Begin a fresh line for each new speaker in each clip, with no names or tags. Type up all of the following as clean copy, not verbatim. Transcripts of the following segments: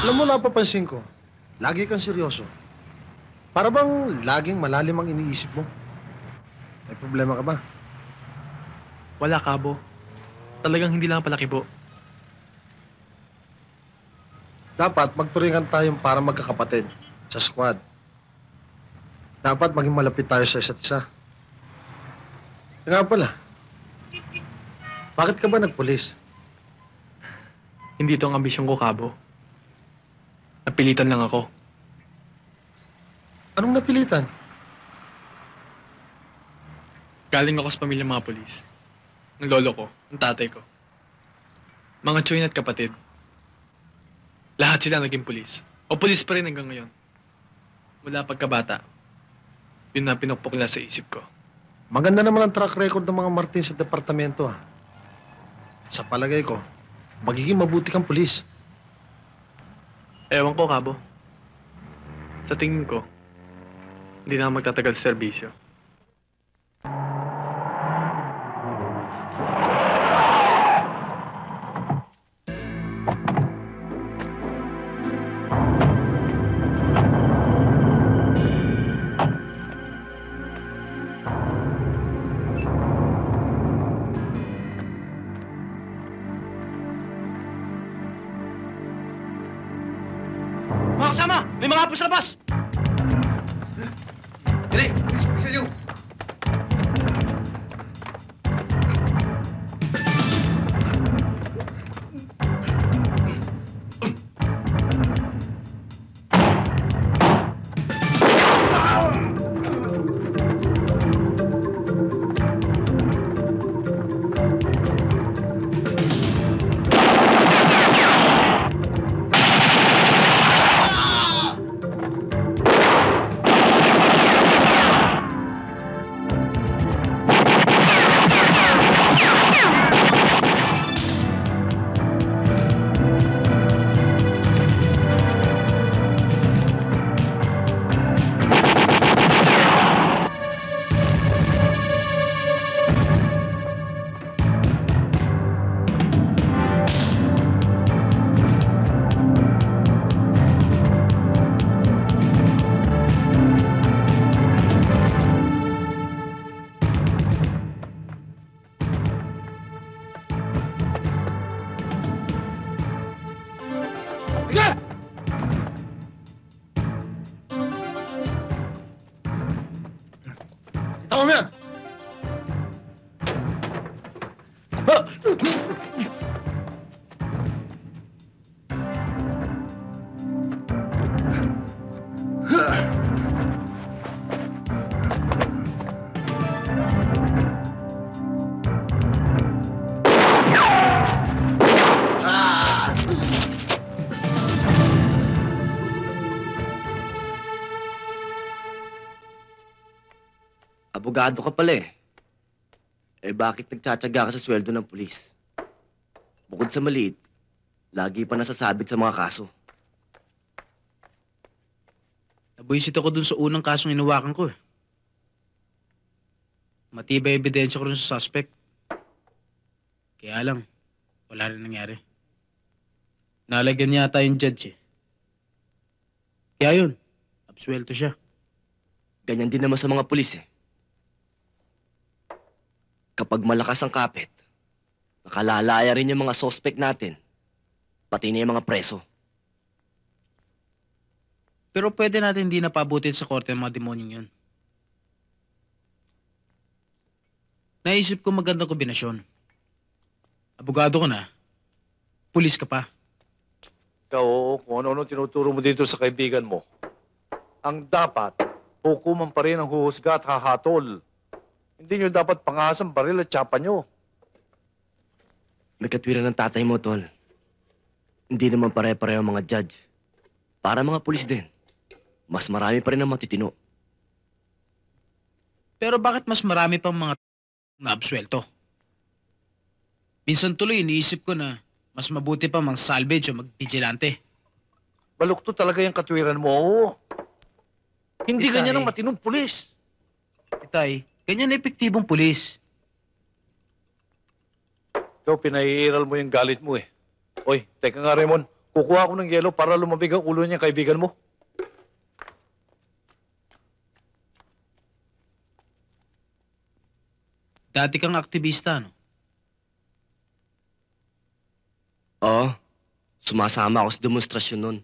Alam mo, napapansin ko, lagi kang seryoso. Para bang laging malalim ang iniisip mo? May problema ka ba?
Wala, Kabo. Talagang hindi lang pala kibo.
Dapat magturingan tayong para magkakapatid sa squad. Dapat maging malapit tayo sa isa't isa. Nga pala, bakit ka ba nagpulis?
Hindi ito ang ambisyon ko, Kabo. Napilitan lang ako.
Anong napilitan?
Galing ako sa pamilyang mga polis. Ng lolo ko, ng tatay ko. Mga tsuyin at kapatid. Lahat sila naging pulis. O pulis pa rin hanggang ngayon. Mula pagkabata, yun na pinukpok nila sa isip ko.
Maganda naman ang track record ng mga Martin sa departamento, ah. Sa palagay ko, magiging mabuti kang pulis.
Ewan ko, Kabo. Sa tingin ko, hindi na ako magtatagal sa serbisyo.
Mga kasama! May mga hapon sa labas!
Dali! Sa inyo! Sige! Tama mo yan!
Abogado ka pala eh. Eh bakit nagtsatsaga ka sa sweldo ng pulis? Bukod sa maliit, lagi pa nasasabit sa mga kaso.
Nabuisit ako dun sa unang kasong inawakan ko eh. Matibay ebidensya ko rin sa suspect. Kaya lang, wala rin nangyari. Nalagyan yata yung judge eh. Kaya yun, absuelto siya.
Ganyan din naman sa mga pulis eh. Kapag malakas ang kapit, nakalalaya rin yung mga suspect natin, pati na yung mga preso.
Pero pwede natin hindi napabutin sa korte ang mga demonyong yun. Naisip ko magandang kombinasyon. Abogado ko na, pulis ka pa.
Ikaw, oo, kung ano-ano tinuturo mo dito sa kaibigan mo. Ang dapat, hukuman pa rin ang huhusga at hahatol. Hindi nyo dapat pangasang baril at tsapa nyo.
May katwiran ng tatay mo, tol. Hindi naman pare-pareho ang mga judge. Para mga pulis din. Mas marami pa rin ang matitino.
Pero bakit mas marami pang mga naabsuelto? Minsan tuloy iniisip ko na mas mabuti pa mang-salvage o mag-vigilante.
Balukto talaga yung katwiran mo, oo. Hindi
Itay.
ganyan ang matinong pulis.
Itay, ganyan na epektibong pulis.
Ikaw, pinaiiral mo yung galit mo eh. Oy, teka nga, Raymond. Kukuha ko ng yelo para lumabig ang ulo niya kaibigan mo.
Dati kang aktivista, no?
Oo, sumasama ako sa demonstrasyon nun.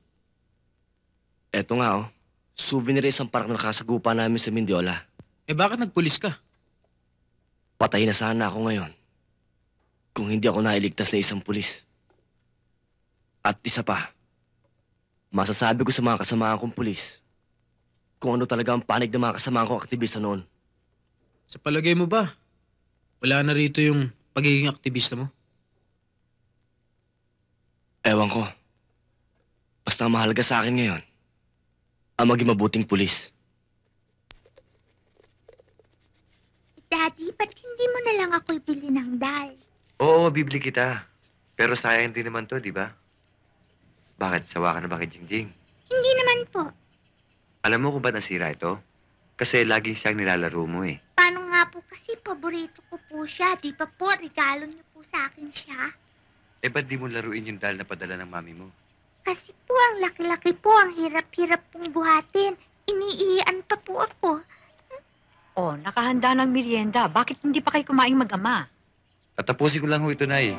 Eto nga, souvenir isang parang nakasagupa namin sa Mindiola.
Eh bakit nagpulis ka?
Patay na sana ako ngayon kung hindi ako nailigtas na isang pulis. At isa pa, masasabi ko sa mga kasamahan kong pulis kung ano talaga ang panig ng mga kasamahan kong aktivista noon.
Sa palagay mo ba, wala na rito yung pagiging aktivista mo?
Ewan ko. Basta ang mahalaga sa akin ngayon, ang maging mabuting pulis.
Daddy, ba't hindi mo na lang ako ibili ng dal?
Oo, bibili kita. Pero sayang din naman to, di ba? Bakit? Sawa ka na ba kay Jingjing?
Hindi naman po.
Alam mo kung ba't nasira ito? Kasi lagi siyang nilalaro mo eh.
Paano nga po kasi paborito ko po siya. Di ba po, regalo niyo po sa akin siya?
Eh, ba't di mo laruin yung dal na padala ng mami mo?
Kasi po, ang laki-laki po, ang hirap-hirap pong buhatin. Iniiyan pa po ako.
Oh, nakahanda ng merienda. Bakit hindi pa kayo kumain mag-ama?
Tatapusin ko lang ho ito, Nay.